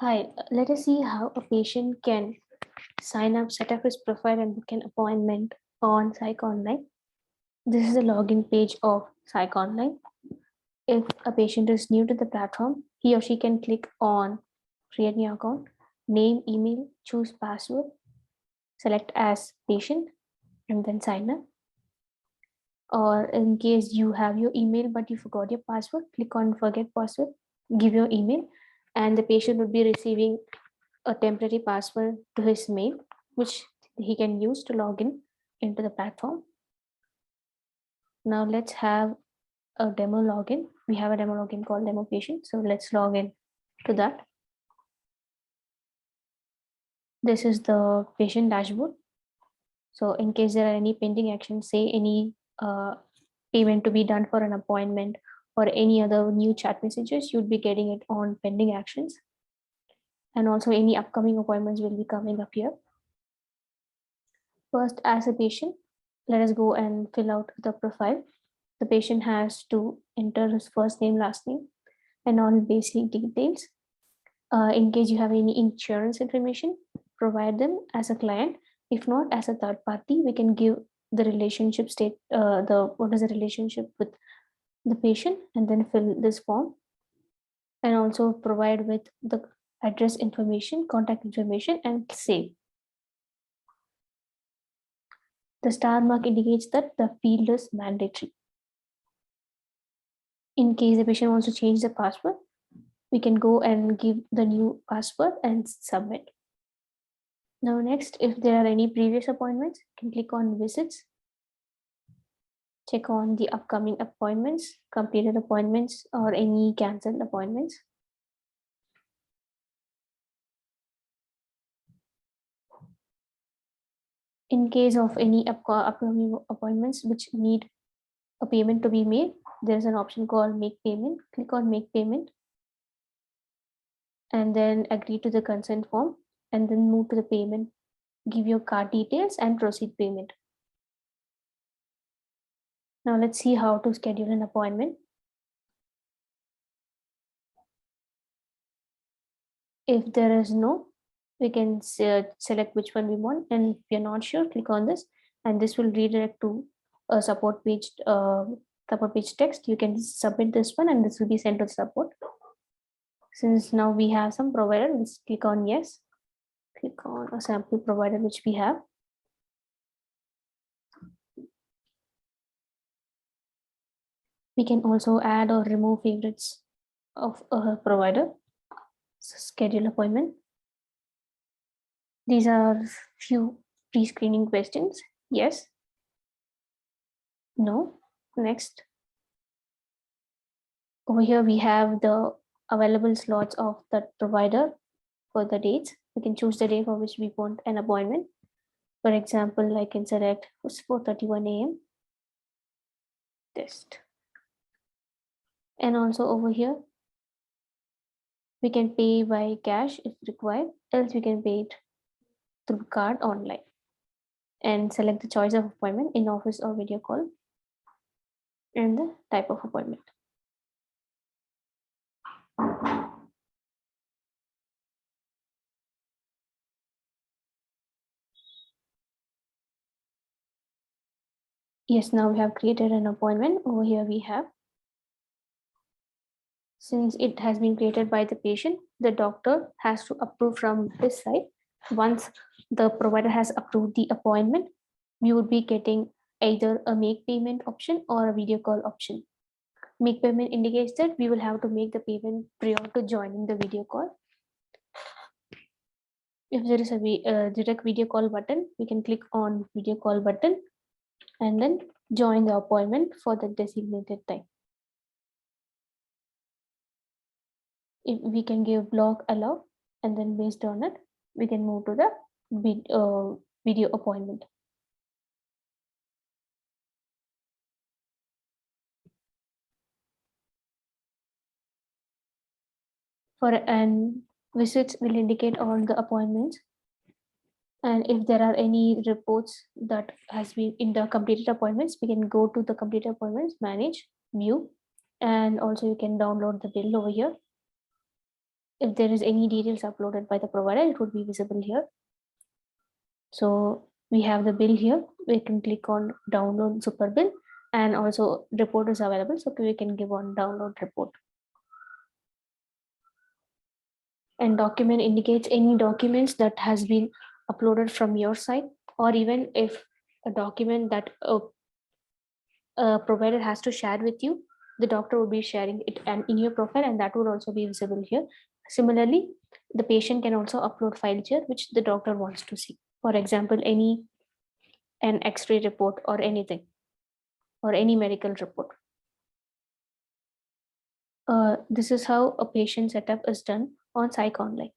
Hi, let us see how a patient can sign up, set up his profile, and book an appointment on PsychOnline. This is the login page of PsychOnline. If a patient is new to the platform, he or she can click on create new account, name, email, choose password, select as patient, and then sign up. Or in case you have your email but you forgot your password, click on forget password, give your email, and the patient would be receiving a temporary password to his mail, which he can use to log in into the platform. Now let's have a demo login. We have a demo login called demo patient. So let's log in to that. This is the patient dashboard. So in case there are any pending actions, say any payment to be done for an appointment or any other new chat messages, you'd be getting it on pending actions. And also any upcoming appointments will be coming up here. First, as a patient, let us go and fill out the profile. The patient has to enter his first name, last name, and all basic details. In case you have any insurance information, provide them as a client. If not, as a third party, we can give the relationship state, what is the relationship with the patient, and then fill this form. And also provide with the address information, contact information, and save. The star mark indicates that the field is mandatory. In case the patient wants to change the password, we can go and give the new password and submit. Now next, if there are any previous appointments, you can click on visits, check on the upcoming appointments, completed appointments, or any cancelled appointments. In case of any upcoming appointments which need a payment to be made, there is an option called make payment. Click on make payment and then agree to the consent form and then move to the payment. Give your card details and proceed payment. Now let's see how to schedule an appointment. If there is no, we can select which one we want, and if you're not sure, click on this and this will redirect to a support page text. You can submit this one and this will be sent to support. Since now we have some provider, let's click on yes. Click on a sample provider which we have. We can also add or remove favorites of a provider. Schedule appointment. These are few pre-screening questions. Yes, no, next. Over here we have the available slots of the provider for the dates. We can choose the day for which we want an appointment. For example, I can select 4:31 a.m. test. And also over here, we can pay by cash if required, else we can pay it through card online. And select the choice of appointment, in office or video call, and the type of appointment. Yes, now we have created an appointment. Over here we have, since it has been created by the patient, the doctor has to approve from his side. Once the provider has approved the appointment, we would be getting either a make payment option or a video call option. Make payment indicates that we will have to make the payment prior to joining the video call. If there is a direct video call button, we can click on video call button and then join the appointment for the designated time. If we can give block allow, and then based on it, we can move to the video appointment. And visits will indicate all the appointments. And if there are any reports that has been in the completed appointments, we can go to the completed appointments, manage, view, and also you can download the bill over here. if there is any details uploaded by the provider, it would be visible here. So we have the bill here. We can click on download super bill, and also report is available. So we can give on download report. And document indicates any documents that has been uploaded from your side, or even if a document that a provider has to share with you, the doctor will be sharing it and in your profile, and that would also be visible here. Similarly, the patient can also upload files here which the doctor wants to see. For example, an x-ray report or anything, or any medical report. This is how a patient setup is done on PsychOnline.